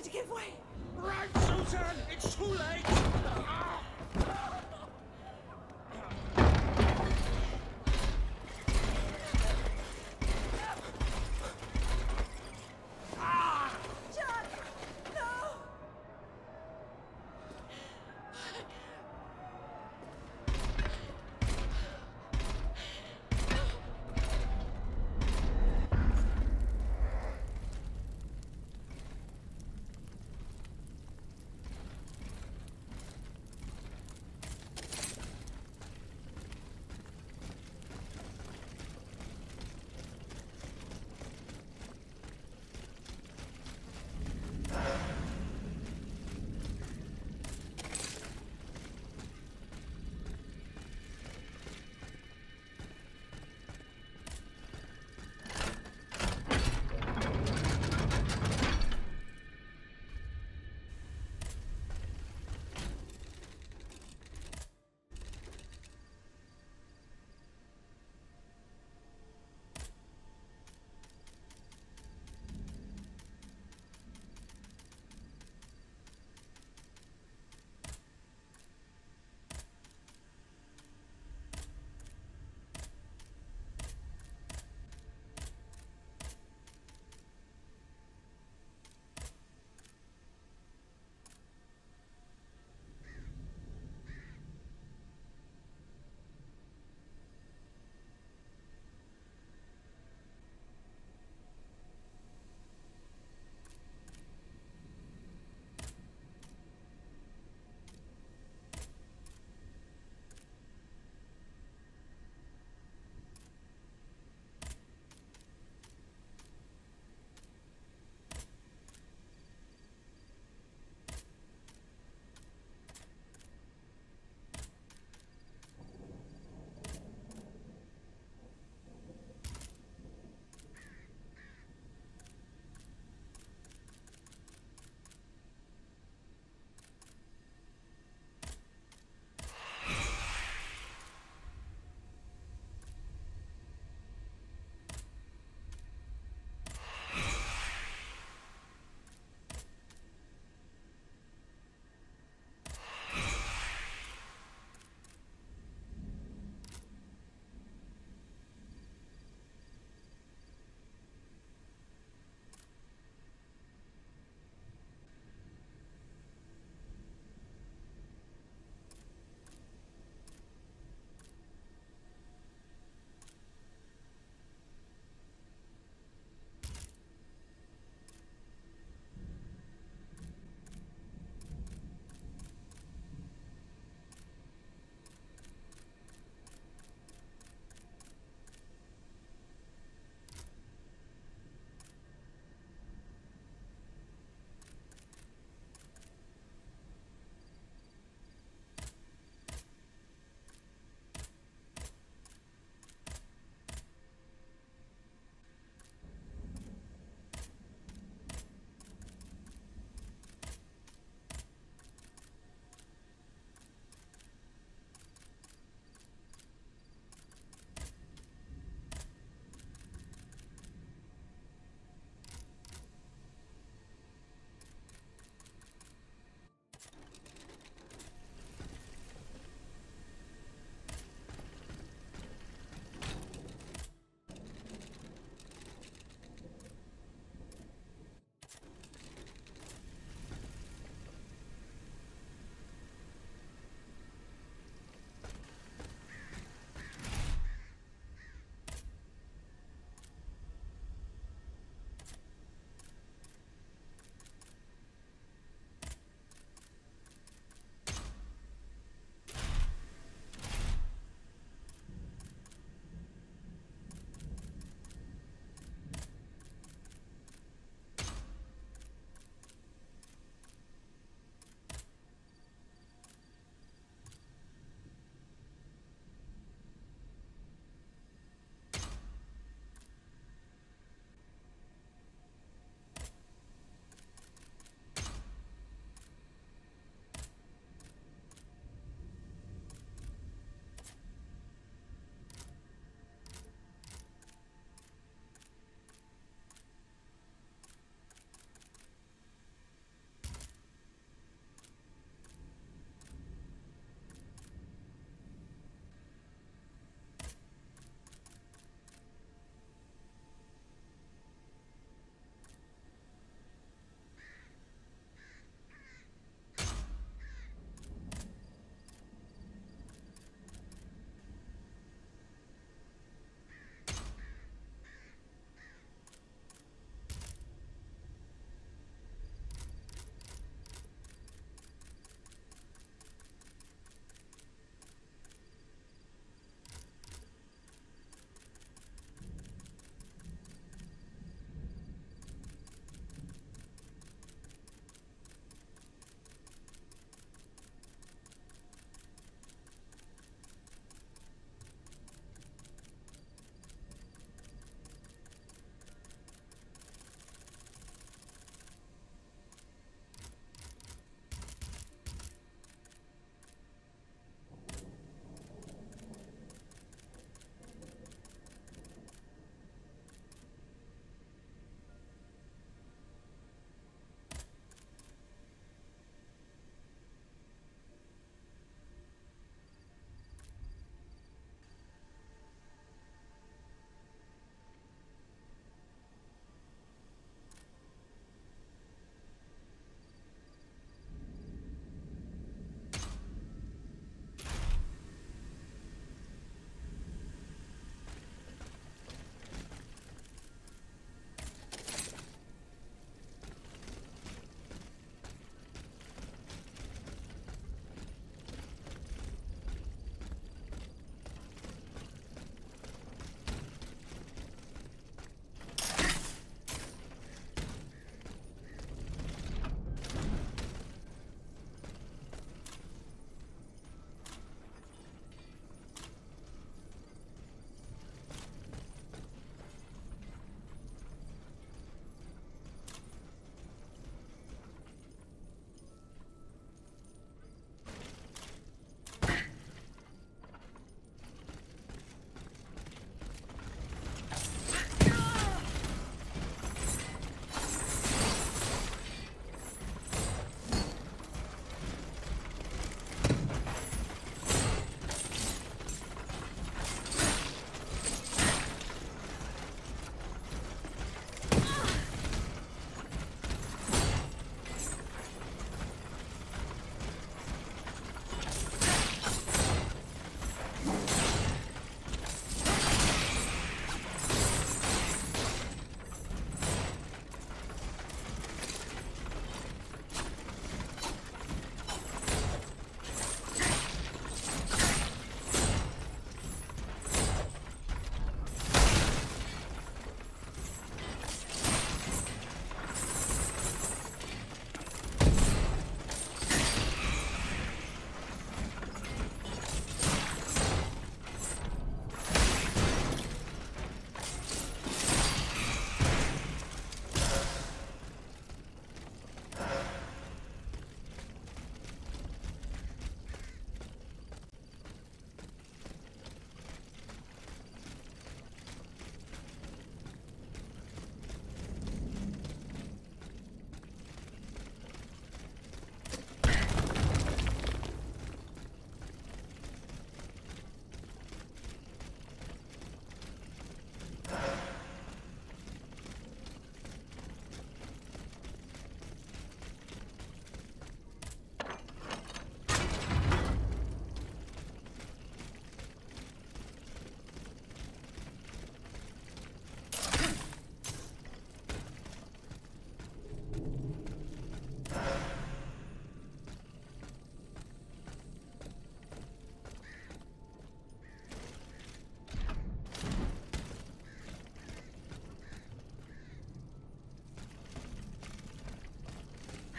to give way. Right, Susan! It's too late! John! No!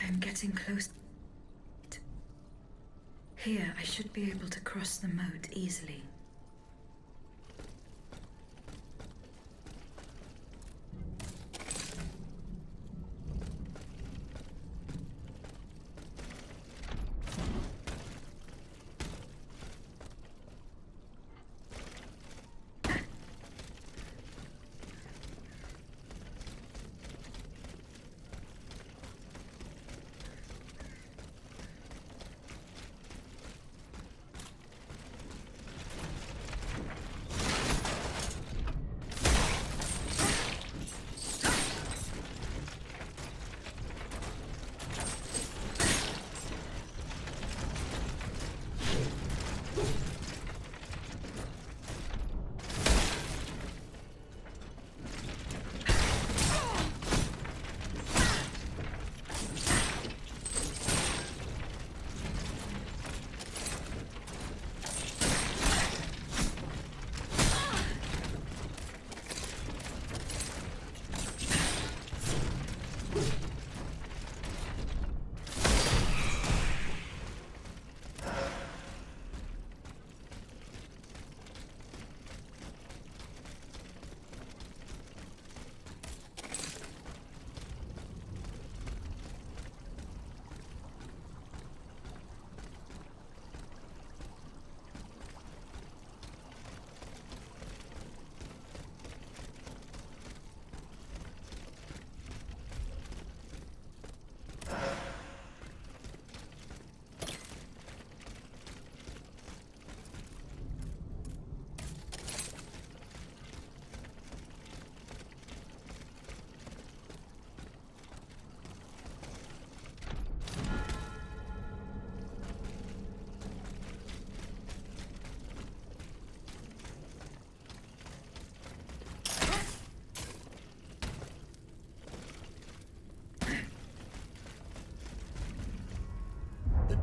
I'm getting close. Here, I should be able to cross the moat easily.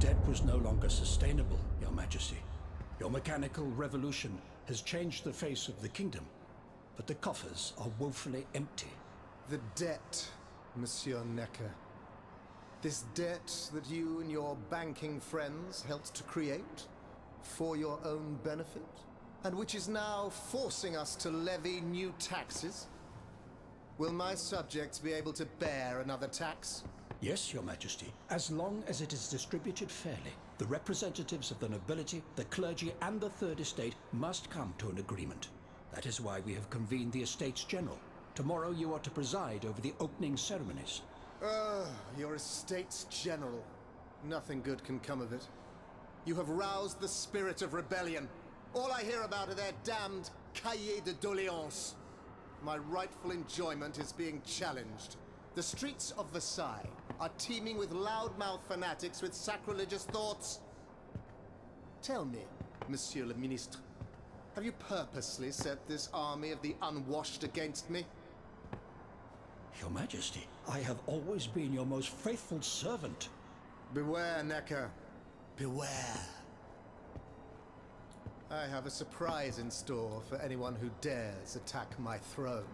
debt was no longer sustainable, Your Majesty. Your mechanical revolution has changed the face of the kingdom, but the coffers are woefully empty. The debt, Monsieur Necker. This debt that you and your banking friends helped to create for your own benefit, and which is now forcing us to levy new taxes. Will my subjects be able to bear another tax? Yes, Your Majesty, as long as it is distributed fairly. The representatives of the nobility, the clergy, and the Third Estate must come to an agreement. That is why we have convened the Estates General. Tomorrow you are to preside over the opening ceremonies. Your Estates General. Nothing good can come of it. You have roused the spirit of rebellion. All I hear about are their damned cahiers de doléances. My rightful enjoyment is being challenged. The streets of Versailles are teeming with loudmouth fanatics with sacrilegious thoughts. Tell me, Monsieur le Ministre, have you purposely set this army of the unwashed against me? Your Majesty, I have always been your most faithful servant. Beware, Necker. Beware. I have a surprise in store for anyone who dares attack my throne.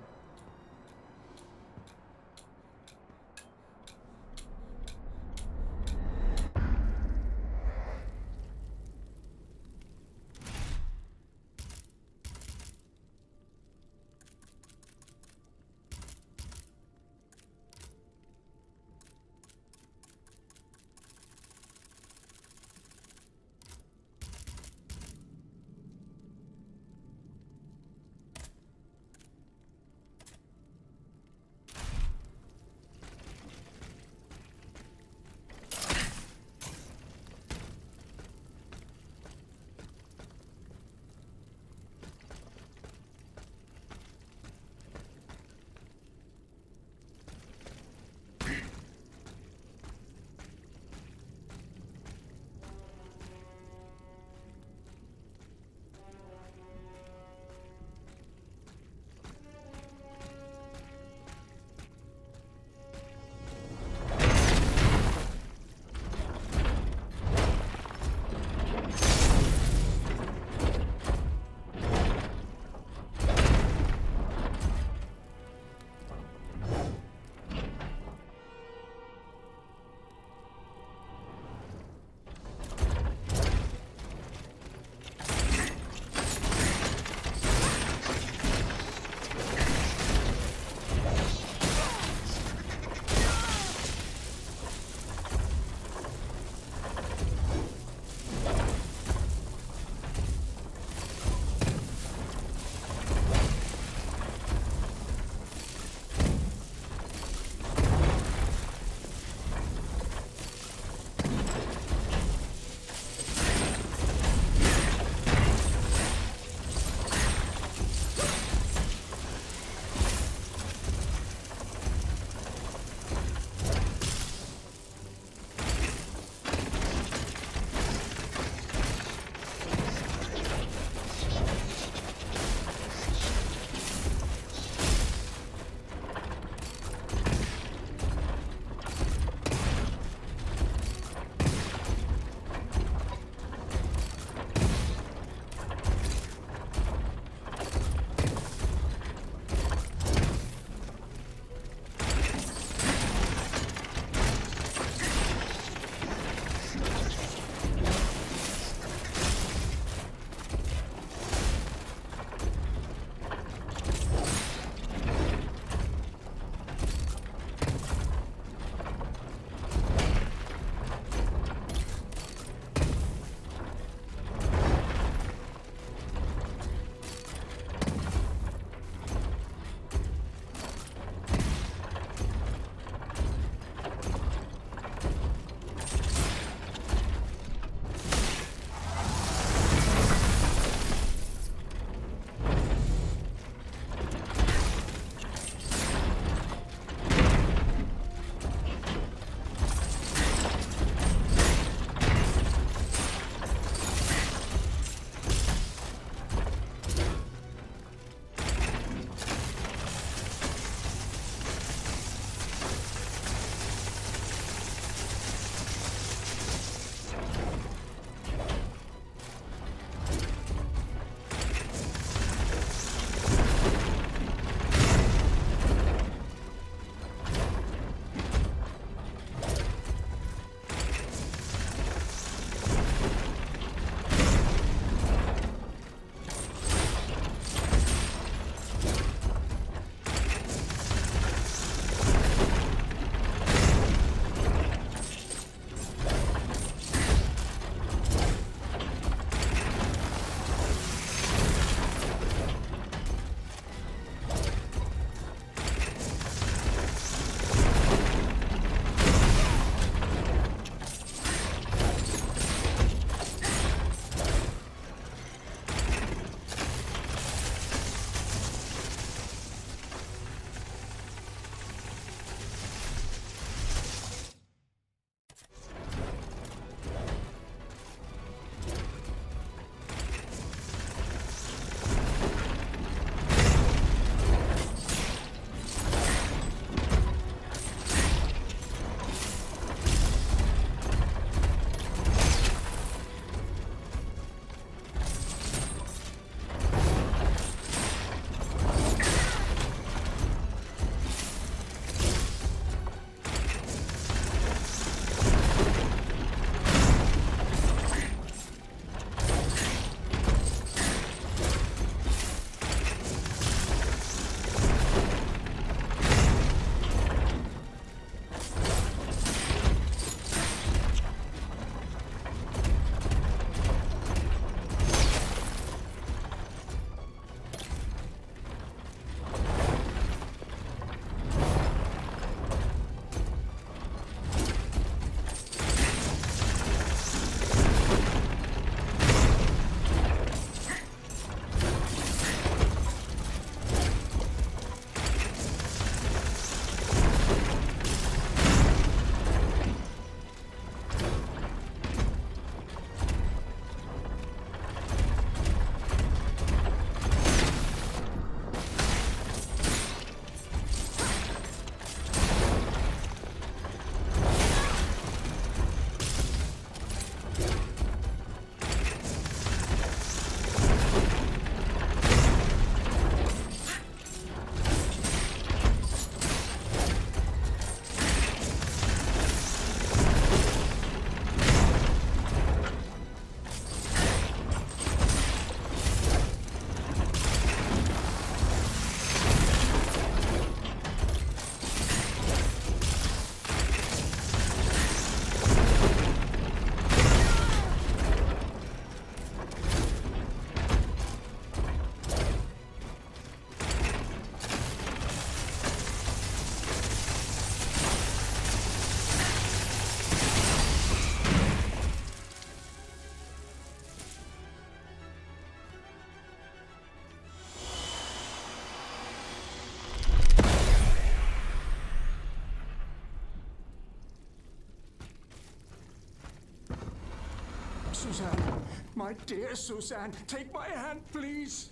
Suzanne, my dear Suzanne, take my hand, please.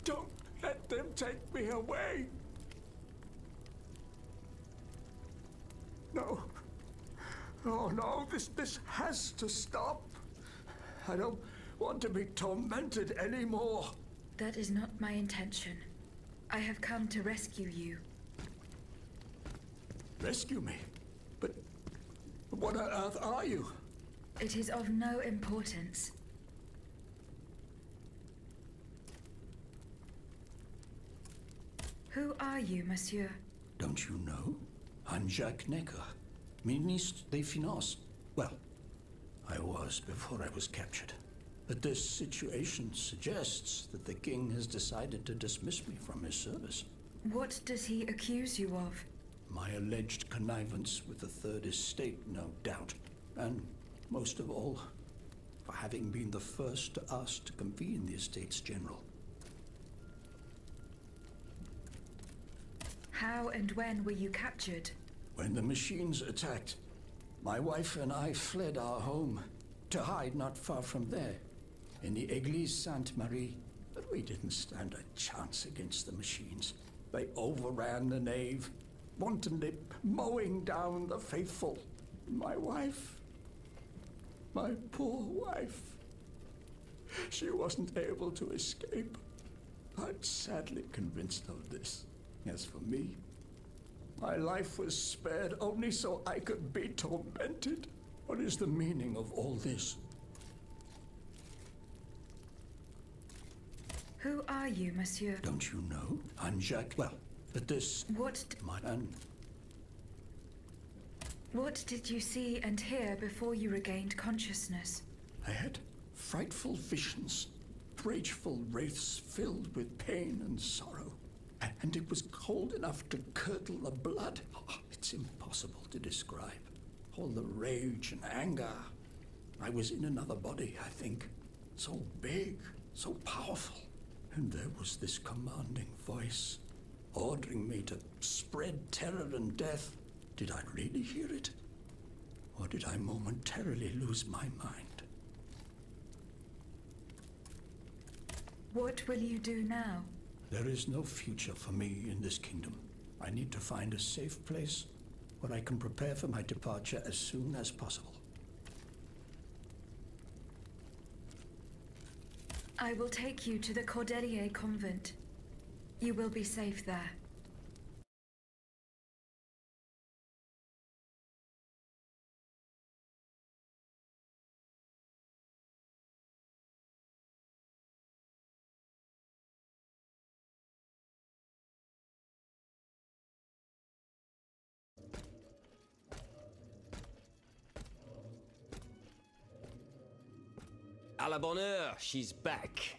Don't let them take me away. No. Oh no, this has to stop. I don't want to be tormented anymore. That is not my intention. I have come to rescue you. Rescue me? But what on earth are you? It is of no importance. Who are you, monsieur? Don't you know? I'm Jacques Necker, Ministre des Finances. Well, I was before I was captured. But this situation suggests that the king has decided to dismiss me from his service. What does he accuse you of? My alleged connivance with the Third Estate, no doubt. And most of all, for having been the first to ask to convene the Estates General. How and when were you captured? When the machines attacked, my wife and I fled our home to hide not far from there, in the Église Sainte-Marie. But we didn't stand a chance against the machines. They overran the nave, wantonly mowing down the faithful. My wife, my poor wife, she wasn't able to escape. I'm sadly convinced of this. As for me, my life was spared only so I could be tormented. What is the meaning of all this? Who are you, monsieur? Don't you know? I'm Jacques. Well, but this... What did you see and hear before you regained consciousness? I had frightful visions, rageful wraiths filled with pain and sorrow. And it was cold enough to curdle the blood. Oh, it's impossible to describe. All the rage and anger. I was in another body, I think. So big, so powerful. And there was this commanding voice, ordering me to spread terror and death. Did I really hear it? Or did I momentarily lose my mind? What will you do now? There is no future for me in this kingdom. I need to find a safe place where I can prepare for my departure as soon as possible. I will take you to the Cordelier convent. You will be safe there. À la bonne heure, she's back.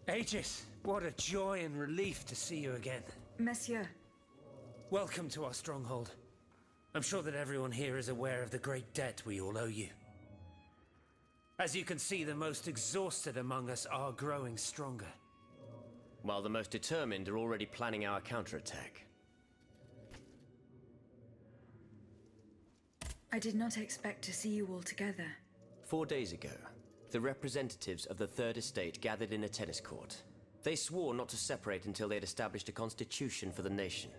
Aegis, what a joy and relief to see you again. Monsieur, Welcome to our stronghold. I'm sure that everyone here is aware of the great debt we all owe you. As you can see, the most exhausted among us are growing stronger. While the most determined are already planning our counterattack. I did not expect to see you all together. 4 days ago, the representatives of the Third Estate gathered in a tennis court. They swore not to separate until they had established a constitution for the nation.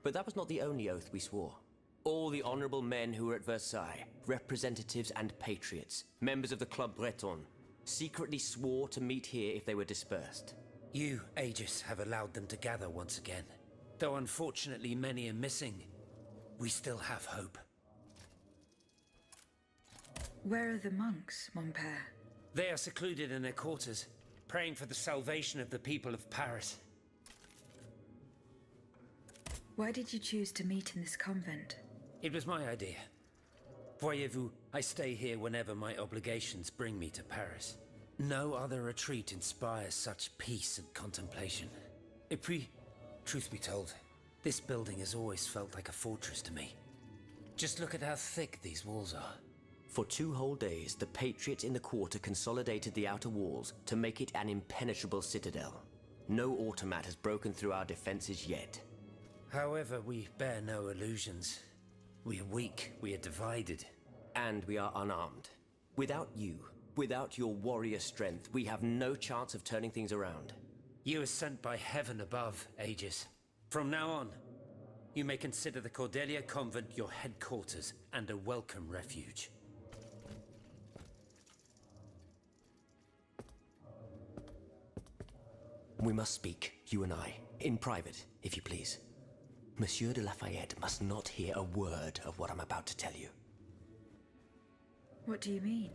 But that was not the only oath we swore. All the honorable men who were at Versailles, representatives and patriots, members of the Club Breton, secretly swore to meet here if they were dispersed. You, Aegis, have allowed them to gather once again. Though unfortunately many are missing, we still have hope. Where are the monks, mon père? They are secluded in their quarters, praying for the salvation of the people of Paris. Why did you choose to meet in this convent? It was my idea. Voyez-vous, I stay here whenever my obligations bring me to Paris. No other retreat inspires such peace and contemplation. Et puis, truth be told, this building has always felt like a fortress to me. Just look at how thick these walls are. For 2 whole days, the patriots in the quarter consolidated the outer walls to make it an impenetrable citadel. No automat has broken through our defenses yet. However, we bear no illusions. We are weak, we are divided. And we are unarmed. Without you, Without your warrior strength, we have no chance of turning things around. You are sent by heaven above, Aegis. From now on, you may consider the Cordelia Convent your headquarters and a welcome refuge. We must speak, you and I, in private, if you please. Monsieur de Lafayette must not hear a word of what I'm about to tell you. What do you mean?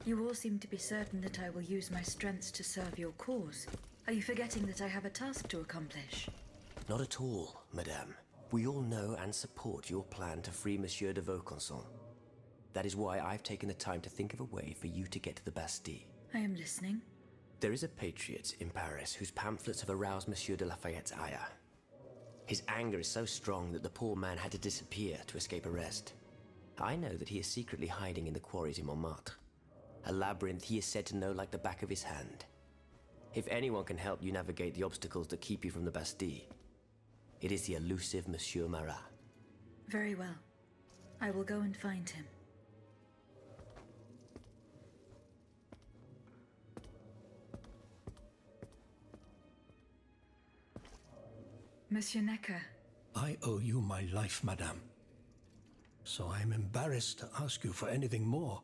You all seem to be certain that I will use my strengths to serve your cause. Are you forgetting that I have a task to accomplish? Not at all, madame. We all know and support your plan to free Monsieur de Vaucanson. That is why I've taken the time to think of a way for you to get to the Bastille. I am listening. There is a patriot in Paris whose pamphlets have aroused Monsieur de Lafayette's ire. His anger is so strong that the poor man had to disappear to escape arrest. I know that he is secretly hiding in the quarries in Montmartre. A labyrinth he is said to know like the back of his hand. If anyone can help you navigate the obstacles that keep you from the Bastille, it is the elusive Monsieur Marat. Very well. I will go and find him. Monsieur Necker. I owe you my life, madame. So I am embarrassed to ask you for anything more.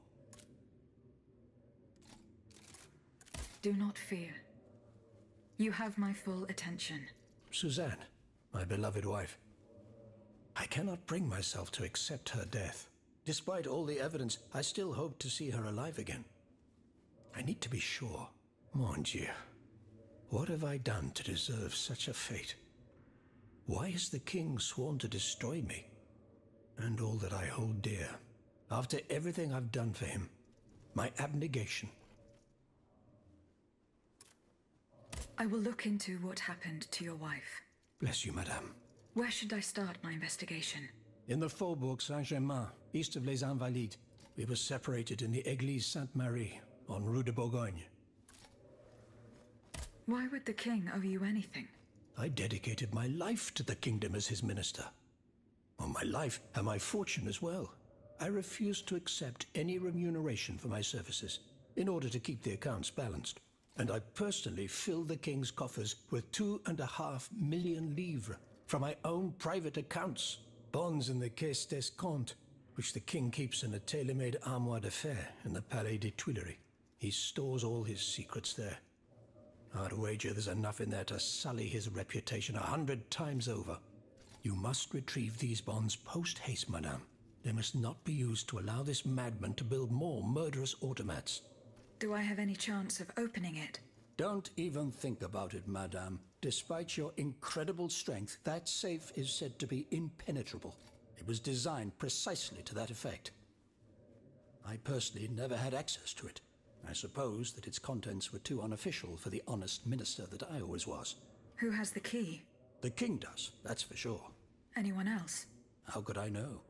Do not fear. You have my full attention. Suzanne, my beloved wife. I cannot bring myself to accept her death. Despite all the evidence, I still hope to see her alive again. I need to be sure. Mon Dieu. What have I done to deserve such a fate? Why has the king sworn to destroy me? And all that I hold dear. After everything I've done for him. My abnegation. I will look into what happened to your wife. Bless you, madame. Where should I start my investigation? In the Faubourg Saint-Germain, east of Les Invalides. We were separated in the Église Sainte-Marie, on Rue de Bourgogne. Why would the king owe you anything? I dedicated my life to the kingdom as his minister. Well, my life and my fortune as well. I refused to accept any remuneration for my services, in order to keep the accounts balanced. And I personally filled the king's coffers with 2.5 million livres from my own private accounts. Bonds in the Caisse d'Escompte, which the king keeps in a tailor-made armoire de fer in the Palais des Tuileries. He stores all his secrets there. I'd wager there's enough in there to sully his reputation 100 times over. You must retrieve these bonds post-haste, madame. They must not be used to allow this madman to build more murderous automats. Do I have any chance of opening it? Don't even think about it, madame. Despite your incredible strength, that safe is said to be impenetrable. It was designed precisely to that effect. I personally never had access to it. I suppose that its contents were too unofficial for the honest minister that I always was. Who has the key? The king does, that's for sure. Anyone else? How could I know?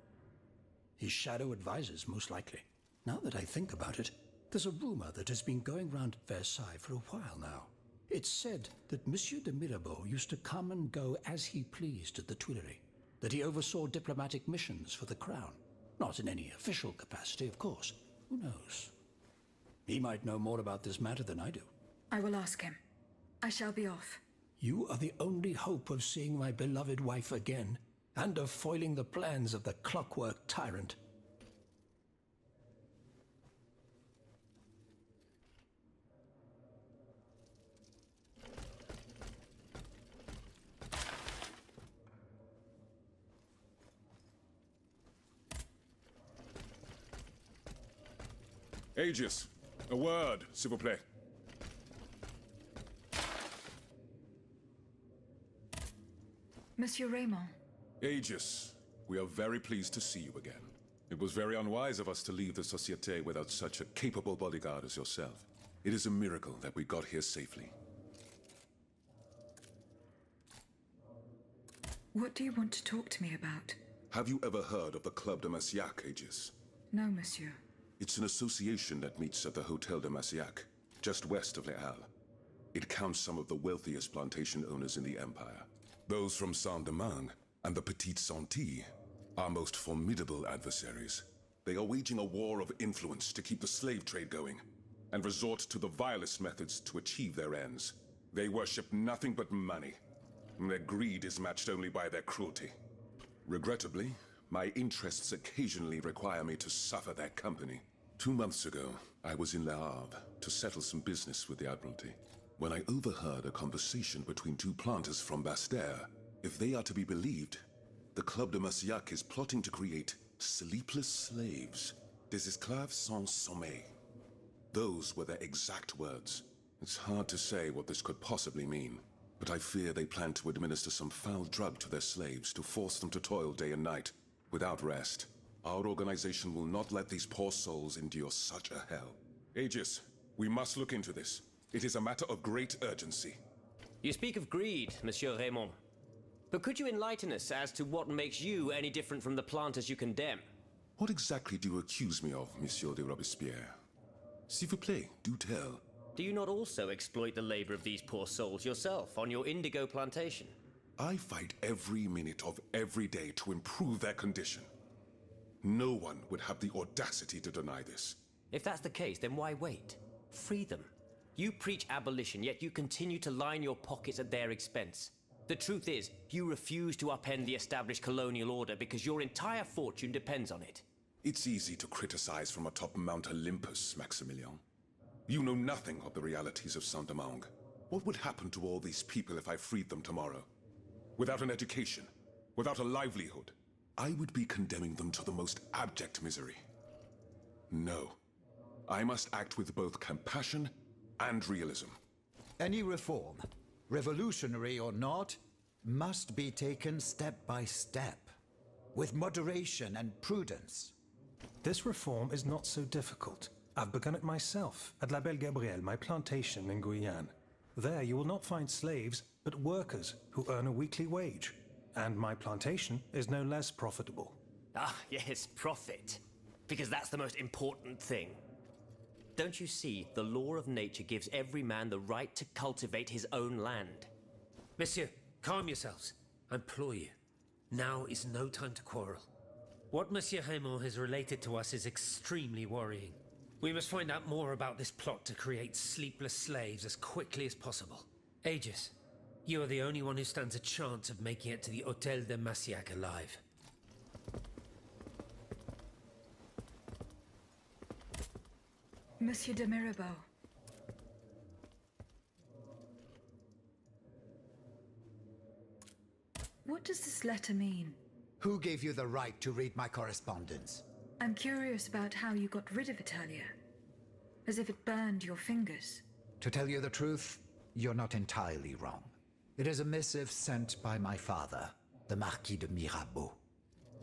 His shadow advisors, most likely. Now that I think about it, there's a rumor that has been going round Versailles for a while now. It's said that Monsieur de Mirabeau used to come and go as he pleased at the Tuileries, that he oversaw diplomatic missions for the crown. Not in any official capacity, of course. Who knows? He might know more about this matter than I do. I will ask him. I shall be off. You are the only hope of seeing my beloved wife again, and of foiling the plans of the clockwork tyrant. Aegis, a word, s'il vous plaît. Monsieur Raymond. Aegis, we are very pleased to see you again. It was very unwise of us to leave the Société without such a capable bodyguard as yourself. It is a miracle that we got here safely. What do you want to talk to me about? Have you ever heard of the Club de Massiac, Aegis? No, monsieur. It's an association that meets at the Hotel de Massiac, just west of Les Halles. It counts some of the wealthiest plantation owners in the Empire. Those from Saint-Domingue and the Petite Santé, our most formidable adversaries. They are waging a war of influence to keep the slave trade going. and resort to the vilest methods to achieve their ends. They worship nothing but money, and their greed is matched only by their cruelty. Regrettably, my interests occasionally require me to suffer their company. 2 months ago, I was in Le Havre to settle some business with the Admiralty, when I overheard a conversation between 2 planters from Bastère. If they are to be believed, the Club de Massiac is plotting to create sleepless slaves, des esclaves sans sommeil. Those were their exact words. It's hard to say what this could possibly mean, but I fear they plan to administer some foul drug to their slaves to force them to toil day and night, without rest. Our organization will not let these poor souls endure such a hell. Aegis, we must look into this. It is a matter of great urgency. You speak of greed, Monsieur Raymond. But could you enlighten us as to what makes you any different from the planters you condemn? What exactly do you accuse me of, Monsieur de Robespierre? S'il vous plaît, do tell. Do you not also exploit the labor of these poor souls yourself on your indigo plantation? I fight every minute of every day to improve their condition. No one would have the audacity to deny this. If that's the case, then why wait? Free them. You preach abolition, yet you continue to line your pockets at their expense. The truth is, you refuse to upend the established colonial order because your entire fortune depends on it. It's easy to criticize from atop Mount Olympus, Maximilian. You know nothing of the realities of Saint-Domingue. What would happen to all these people if I freed them tomorrow? Without an education, without a livelihood, I would be condemning them to the most abject misery. No. I must act with both compassion and realism. Any reform, revolutionary or not, must be taken step by step, with moderation and prudence. This reform is not so difficult. I've begun it myself at La Belle Gabrielle, my plantation in Guyane. There you will not find slaves, but workers who earn a weekly wage. And my plantation is no less profitable. Ah, yes, profit. Because that's the most important thing. Don't you see, the law of nature gives every man the right to cultivate his own land? Monsieur, calm yourselves. I implore you. Now is no time to quarrel. What Monsieur Raymond has related to us is extremely worrying. We must find out more about this plot to create sleepless slaves as quickly as possible. Aegis, you are the only one who stands a chance of making it to the Hôtel de Massiac alive. Monsieur de Mirabeau. What does this letter mean? Who gave you the right to read my correspondence? I'm curious about how you got rid of it earlier. As if it burned your fingers. To tell you the truth, you're not entirely wrong. It is a missive sent by my father, the Marquis de Mirabeau,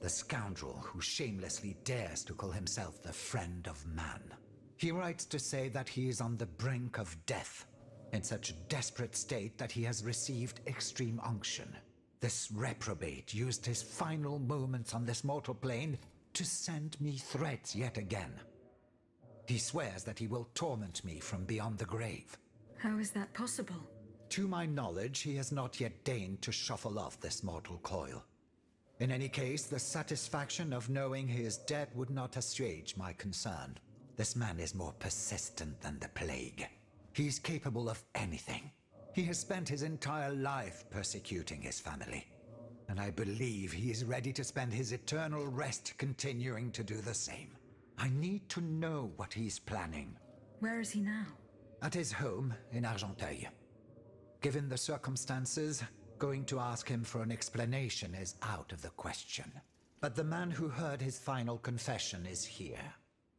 the scoundrel who shamelessly dares to call himself the friend of man. He writes to say that he is on the brink of death, in such a desperate state that he has received extreme unction. This reprobate used his final moments on this mortal plane to send me threats yet again. He swears that he will torment me from beyond the grave. How is that possible? To my knowledge, he has not yet deigned to shuffle off this mortal coil. In any case, the satisfaction of knowing he is dead would not assuage my concern. This man is more persistent than the plague. He is capable of anything. He has spent his entire life persecuting his family. And I believe he is ready to spend his eternal rest continuing to do the same. I need to know what he's planning. Where is he now? At his home in Argenteuil. Given the circumstances, going to ask him for an explanation is out of the question. But the man who heard his final confession is here.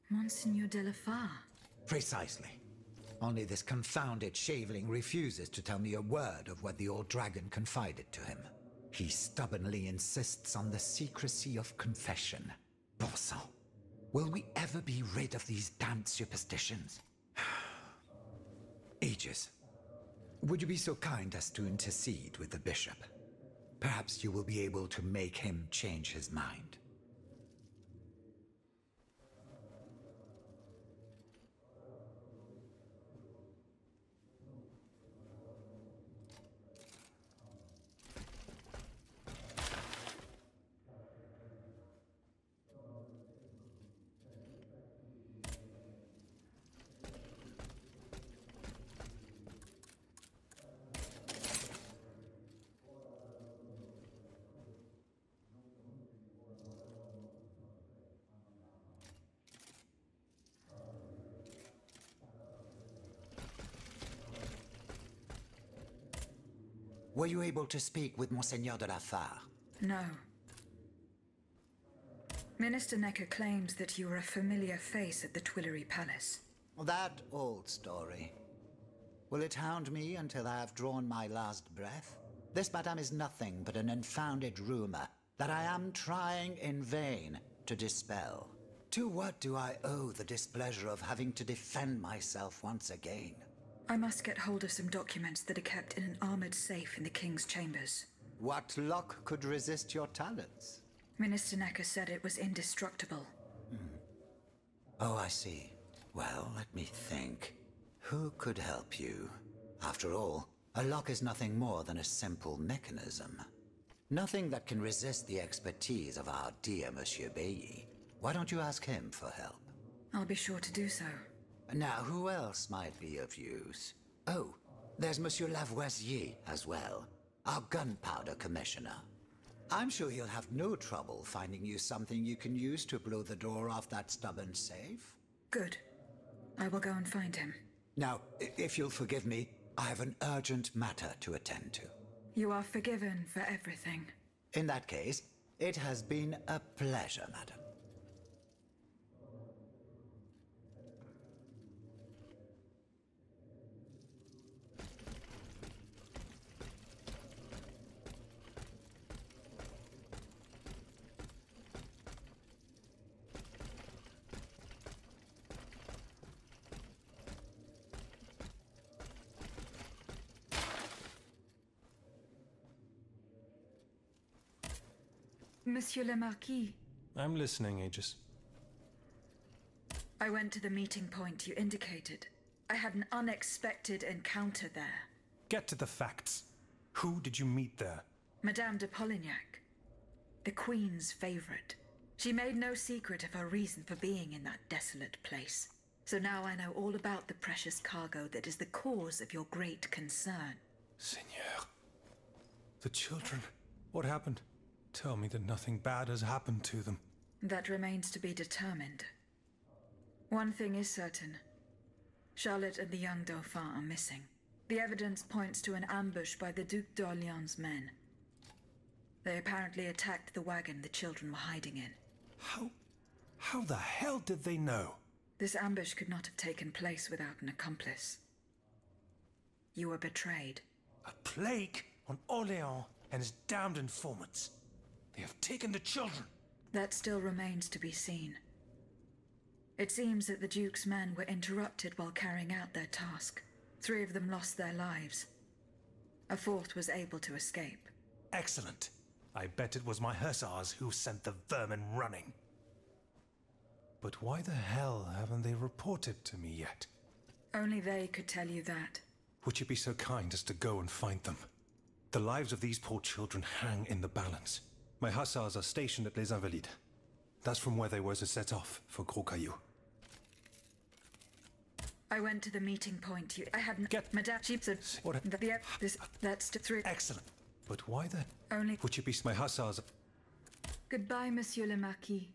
Monseigneur de la Fare. Precisely. Only this confounded shaveling refuses to tell me a word of what the old dragon confided to him. He stubbornly insists on the secrecy of confession. Bon sang. Will we ever be rid of these damned superstitions? Aegis, would you be so kind as to intercede with the bishop? Perhaps you will be able to make him change his mind. Were you able to speak with Monseigneur de la Fare? No. Minister Necker claims that you were a familiar face at the Tuileries Palace. That old story. Will it hound me until I have drawn my last breath? This, madame, is nothing but an unfounded rumor that I am trying in vain to dispel. To what do I owe the displeasure of having to defend myself once again? I must get hold of some documents that are kept in an armored safe in the King's chambers. What lock could resist your talents? Minister Necker said it was indestructible. Oh, I see. Well, let me think. Who could help you? After all, a lock is nothing more than a simple mechanism. Nothing that can resist the expertise of our dear Monsieur Bailly. Why don't you ask him for help? I'll be sure to do so. Now, who else might be of use? Oh, there's Monsieur Lavoisier as well, our gunpowder commissioner. I'm sure he'll have no trouble finding you something you can use to blow the door off that stubborn safe. Good. I will go and find him. Now, if you'll forgive me, I have an urgent matter to attend to. You are forgiven for everything. In that case, it has been a pleasure, madam. Monsieur le Marquis. I'm listening, Aegis. I went to the meeting point you indicated. I had an unexpected encounter there. Get to the facts. Who did you meet there? Madame de Polignac, the Queen's favorite. She made no secret of her reason for being in that desolate place. So now I know all about the precious cargo that is the cause of your great concern. Seigneur. The children. What happened? Tell me that nothing bad has happened to them. That remains to be determined. One thing is certain. Charlotte and the young Dauphin are missing. The evidence points to an ambush by the Duc d'Orléans' men. They apparently attacked the wagon the children were hiding in. How the hell did they know? This ambush could not have taken place without an accomplice. You were betrayed. A plague on Orléans and his damned informants. They have taken the children. That still remains to be seen. It seems that the Duke's men were interrupted while carrying out their task. 3 of them lost their lives. A 4th was able to escape. Excellent. I bet it was my hussars who sent the vermin running. But why the hell haven't they reported to me yet? Only they could tell you that. Would you be so kind as to go and find them? The lives of these poor children hang in the balance. My hussars are stationed at Les Invalides. That's from where they were to set off for Gros Caillou. I went to the meeting point. I hadn't... Get... Madame... She said... What? That's 3... Excellent. But why the... Only... Would you be... My hussars... Goodbye, Monsieur le Marquis.